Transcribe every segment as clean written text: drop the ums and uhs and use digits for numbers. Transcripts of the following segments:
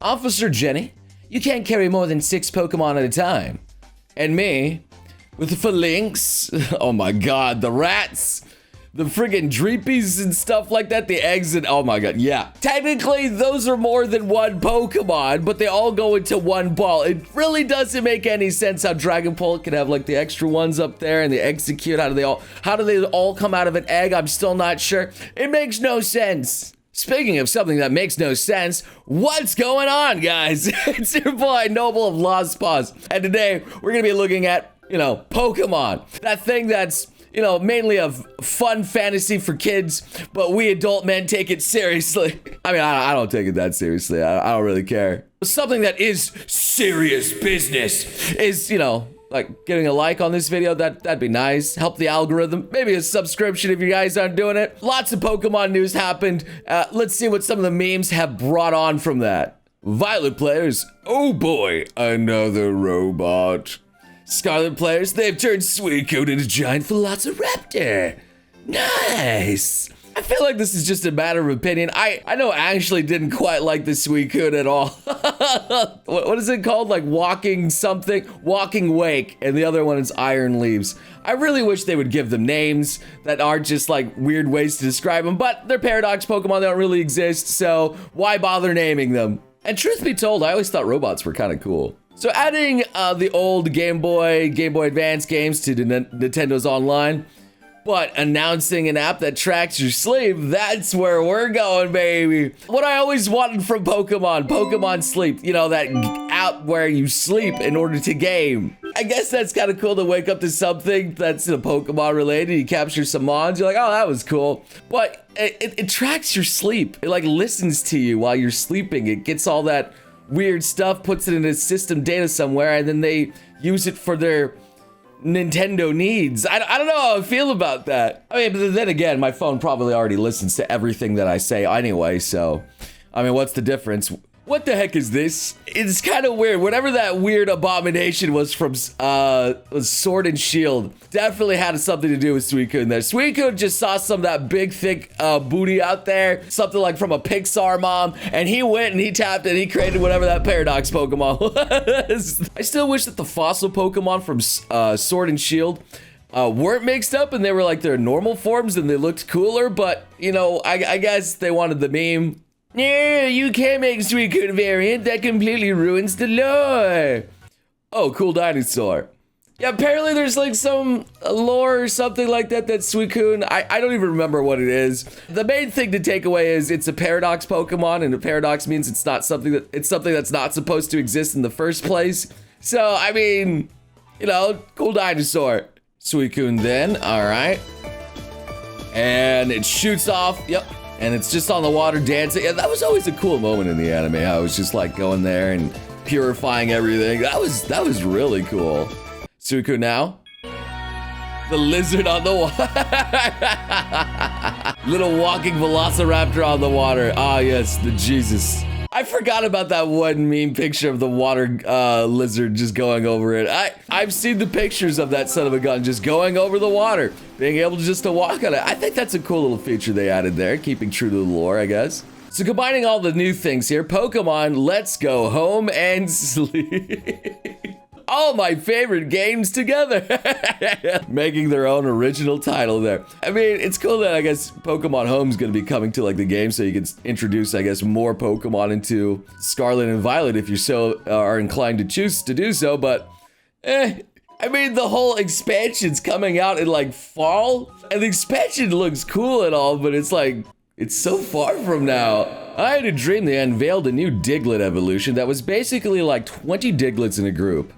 Officer Jenny, you can't carry more than 6 Pokemon at a time. And me, with the Phalanx, oh my god, the rats, the friggin' Dreepies and stuff like that, the eggs and oh my god, yeah. Technically, those are more than 1 Pokemon, but they all go into 1 ball. It really doesn't make any sense how Dragapult can have like the extra ones up there and the Execute. How do they all come out of an egg? I'm still not sure. It makes no sense. Speaking of something that makes no sense, what's going on, guys? It's your boy, Noble of Lost Paws. And today, we're gonna be looking at, Pokemon. That thing that's, mainly a fun fantasy for kids, but we adult men take it seriously. I mean, I don't take it that seriously. I don't really care. Something that is serious business is, like getting a like on this video. That'd be nice. Help the algorithm. Maybe a subscription if you guys aren't doing it. Lots of Pokemon news happened. Let's see what some of the memes have brought on from that. Violet players, oh boy, another robot. Scarlet players, they've turned Suicune into giant Velociraptor. Nice. I feel like this is just a matter of opinion. I know Ashley didn't quite like the Suicune at all. What is it called? Like walking something? Walking Wake. And the other one is Iron Leaves. I really wish they would give them names that aren't just like weird ways to describe them, but they're Paradox Pokemon, they don't really exist, so why bother naming them? And truth be told, I always thought robots were kind of cool. So adding the old Game Boy Advance games to Nintendo's online, but announcing an app that tracks your sleep, that's where we're going, baby. What I always wanted from Pokemon Sleep, that app where you sleep in order to game. I guess that's kind of cool to wake up to something that's Pokemon related. You capture some mons, you're like, oh, that was cool. But it tracks your sleep. It like listens to you while you're sleeping. It gets all that weird stuff, puts it in its system data somewhere, and then they use it for their Nintendo needs. I don't know how I feel about that. I mean, but then again, my phone probably already listens to everything that I say anyway, so I mean, what's the difference? What the heck is this? It's kind of weird. Whatever that weird abomination was from Sword and Shield, definitely had something to do with Suicune there. Suicune just saw some of that big, thick booty out there, something like from a Pixar mom, and he went and he tapped it and he created whatever that Paradox Pokemon was. I still wish that the fossil Pokemon from Sword and Shield weren't mixed up and they were like their normal forms and they looked cooler, but, I guess they wanted the meme. No, you can't make Suicune variant. That completely ruins the lore. Oh, cool dinosaur. Yeah, apparently there's like some lore or something like that that's Suicune. I don't even remember what it is. The main thing to take away is it's a Paradox Pokemon, and a Paradox means it's something that's not supposed to exist in the first place. So, I mean, cool dinosaur. Suicune then, all right. And it shoots off, yep. And it's just on the water dancing. Yeah, that was always a cool moment in the anime. I was just like going there and purifying everything. That was really cool. Suicune now. The lizard on the water. Little walking Velociraptor on the water. Ah, yes, the Jesus. I forgot about that one meme picture of the water lizard just going over it. I've seen the pictures of that son of a gun just going over the water, being able to walk on it. I think that's a cool little feature they added there, keeping true to the lore, I guess. So combining all the new things here, Pokemon, let's go home and sleep. All my favorite games together. Making their own original title there. I mean, it's cool that I guess Pokemon Home's gonna be coming to like the game so you can introduce, I guess, more Pokemon into Scarlet and Violet if you so are inclined to choose to do so, but I mean, the whole expansion's coming out in like fall, and the expansion looks cool and all, but it's like, it's so far from now. I had a dream they unveiled a new Diglett evolution that was basically like 20 Digletts in a group.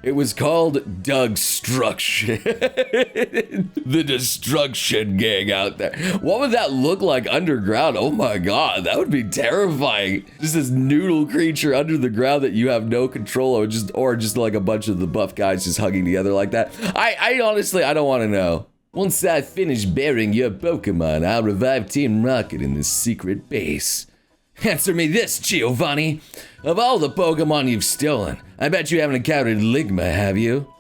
It was called Dugstruction. The Destruction Gang out there. What would that look like underground? Oh my god, that would be terrifying. Just this noodle creature under the ground that you have no control over, or just like a bunch of the buff guys just hugging together like that. I honestly, I don't want to know. Once I finish burying your Pokemon, I'll revive Team Rocket in this secret base. Answer me this, Giovanni. Of all the Pokemon you've stolen, I bet you haven't encountered Ligma, have you?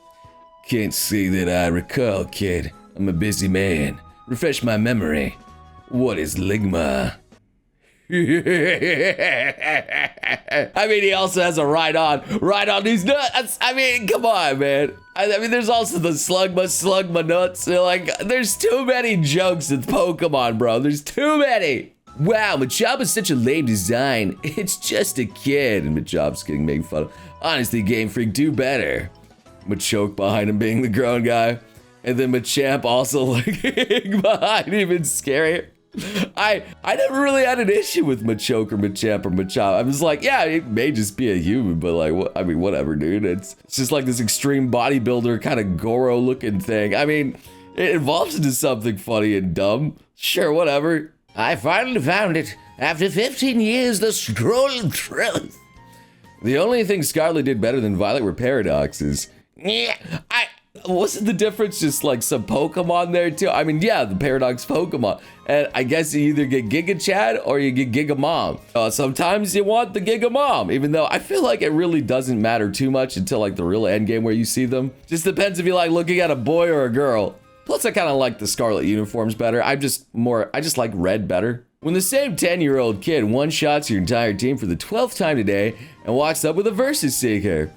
Can't say that I recall, kid. I'm a busy man. Refresh my memory. What is Ligma? I mean, he also has a ride on these nuts. I mean, come on, man. I mean, there's also the slugma nuts. Like, there's too many jokes with Pokemon, bro. There's too many. Wow, Machop is such a lame design. It's just a kid. And Machop's getting made fun of. Honestly, Game Freak, do better. Machoke behind him being the grown guy. And then Machamp also looking behind him, even scarier. I never really had an issue with Machoke or Machamp or Machop. I was like, yeah, it may just be a human, but like, I mean, whatever, dude. It's just like this extreme bodybuilder kind of Goro looking thing. I mean, it evolves into something funny and dumb. Sure, whatever. I finally found it. After 15 years, the scroll truth. The only thing Scarlet did better than Violet were paradoxes. Yeah, wasn't the difference just like some Pokemon there too? I mean, yeah, the Paradox Pokemon. And I guess you either get Giga Chad or you get Giga Mom. Sometimes you want the Giga Mom, even though I feel like it really doesn't matter too much until like the real end game where you see them. Just depends if you like looking at a boy or a girl. Plus, I kind of like the Scarlet uniforms better. I just like red better. When the same 10-year-old kid one-shots your entire team for the 12th time today and walks up with a Versus Seeker.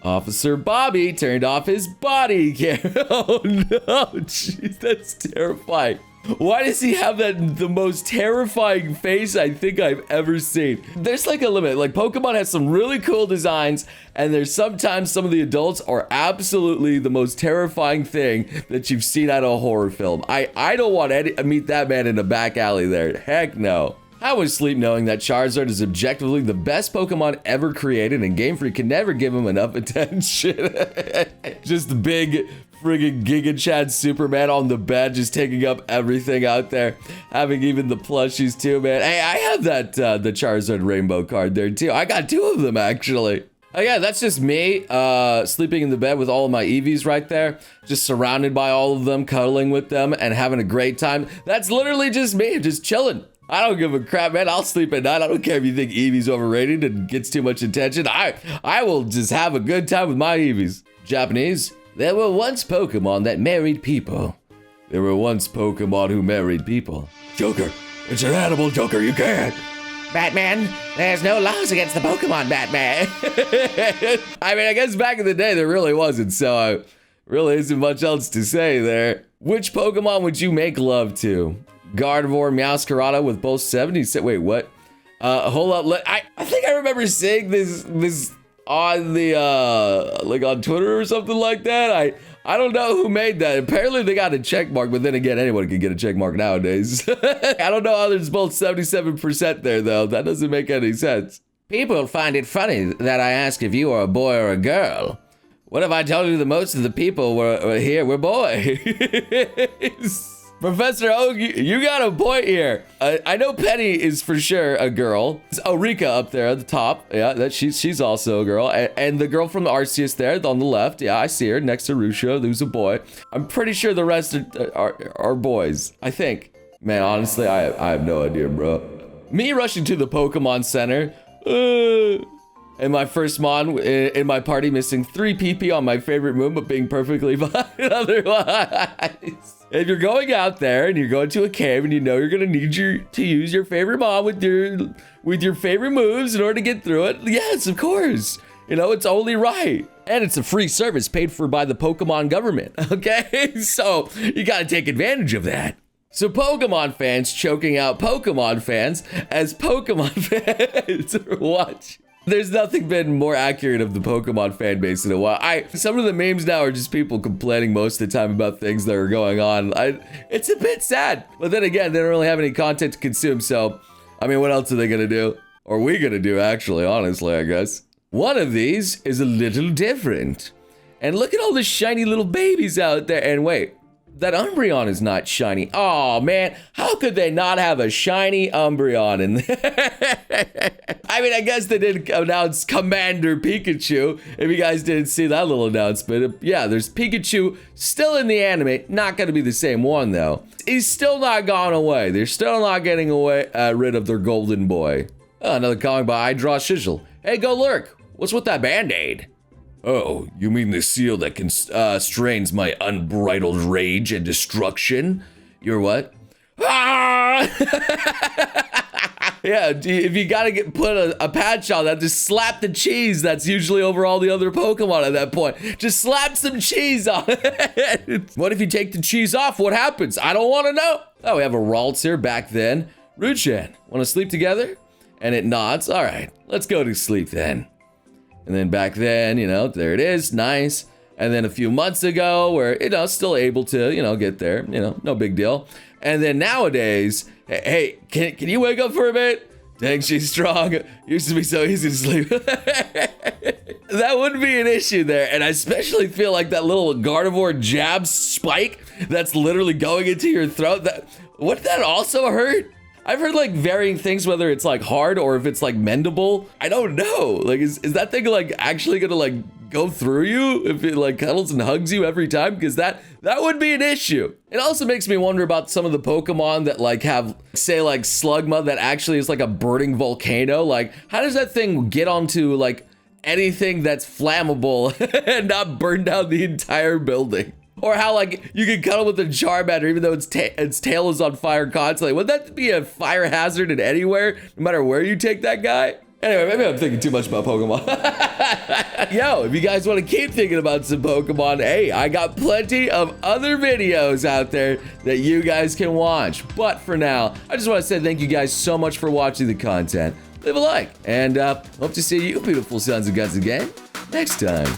Officer Bobby turned off his body cam. Oh no, jeez, that's terrifying. Why does he have the most terrifying face I think I've ever seen? There's like a limit. Like Pokemon has some really cool designs, and there's sometimes some of the adults are absolutely the most terrifying thing that you've seen out of a horror film. I don't want to meet that man in a back alley there. Heck no. I would sleep knowing that Charizard is objectively the best Pokemon ever created, and Game Freak can never give him enough attention. Just the big friggin' Giga Chad Superman on the bed, just taking up everything out there, having even the plushies too, man. Hey, I have that the Charizard Rainbow card there too. I got 2 of them actually. Oh yeah, that's just me sleeping in the bed with all of my Eevees right there, just surrounded by all of them, cuddling with them, and having a great time. That's literally just me, just chilling. I don't give a crap, man. I'll sleep at night. I don't care if you think Eevee's overrated and gets too much attention. I will just have a good time with my Eevees. Japanese. There were once Pokemon that married people. There were once Pokemon who married people. Joker. It's an animal, Joker. You can't. Batman, there's no laws against the Pokemon, Batman. I mean, I guess back in the day there really wasn't, so really isn't much else to say there. Which Pokemon would you make love to? Gardevoir, Meowscarada with both 70s. Wait, what? Hold up. I think I remember seeing this on the like on Twitter or something like that. I don't know who made that. Apparently they got a check mark, but then again, anyone can get a check mark nowadays. I don't know how there's both 77% there though. That doesn't make any sense. People find it funny that I ask if you are a boy or a girl. What if I told you that most of the people were boys? Professor Oak, you got a point here. I know Penny is for sure a girl. It's Eureka up there at the top. Yeah, she's also a girl. And the girl from the Arceus there on the left. Yeah, I see her next to Rusho. Who's a boy. I'm pretty sure the rest are boys. I think. Man, honestly, I have no idea, bro. Me rushing to the Pokemon Center. And my first Mon in my party missing 3 PP on my favorite move, but being perfectly fine otherwise. If you're going out there and you're going to a cave and you know you're gonna need to use your favorite Mon with your favorite moves in order to get through it, yes, of course. You know, it's only right. And it's a free service paid for by the Pokemon government, okay? So you gotta take advantage of that. So Pokemon fans choking out Pokemon fans as Pokemon fans are watching. There's nothing been more accurate of the Pokemon fan base in a while. Some of the memes now are just people complaining most of the time about things that are going on. It's a bit sad. But then again, they don't really have any content to consume, so I mean, what else are they gonna do? Or are we gonna do, actually, honestly, I guess. One of these is a little different. And look at all the shiny little babies out there. And wait, that Umbreon is not shiny. Oh man, how could they not have a shiny Umbreon in there? I mean, I guess they did announce Commander Pikachu. If you guys didn't see that little announcement, yeah, there's Pikachu still in the anime. Not gonna be the same one though. He's still not gone away. They're still not getting rid of their golden boy. Oh, another comic by I Draw Shizzle. Hey, go lurk. What's with that Band-Aid? Oh, you mean the seal that constrains my unbridled rage and destruction? Your what? Ah! Yeah, if you gotta put a patch on that, just slap the cheese that's usually over all the other Pokemon at that point. Just slap some cheese on it. What if you take the cheese off? What happens? I don't want to know. Oh, we have a Ralts here back then. Ruchan, want to sleep together? And it nods. All right, let's go to sleep then. And then back then, you know, there it is. Nice. And then a few months ago, where, you know, still able to, you know, get there, you know, no big deal. And then nowadays, hey, can you wake up for a bit? Dang, she's strong. Used to be so easy to sleep. That wouldn't be an issue there. And I especially feel like that little Gardevoir jab spike that's literally going into your throat. Wouldn't that also hurt? I've heard like varying things, whether it's like hard or if it's like mendable. I don't know. Like, is that thing like actually gonna like go through you if it like cuddles and hugs you every time? Because that would be an issue. It also makes me wonder about some of the Pokemon that like have, say, like Slugma that actually is like a burning volcano. Like, how does that thing get onto like anything that's flammable and not burn down the entire building? Or how like you can cuddle with a Charmander even though its tail is on fire constantly. Would that be a fire hazard in anywhere, no matter where you take that guy? Anyway, maybe I'm thinking too much about Pokemon. Yo, if you guys want to keep thinking about some Pokemon, hey, I got plenty of other videos out there that you guys can watch. But for now, I just want to say thank you guys so much for watching the content. Leave a like, and hope to see you beautiful sons of guns again next time.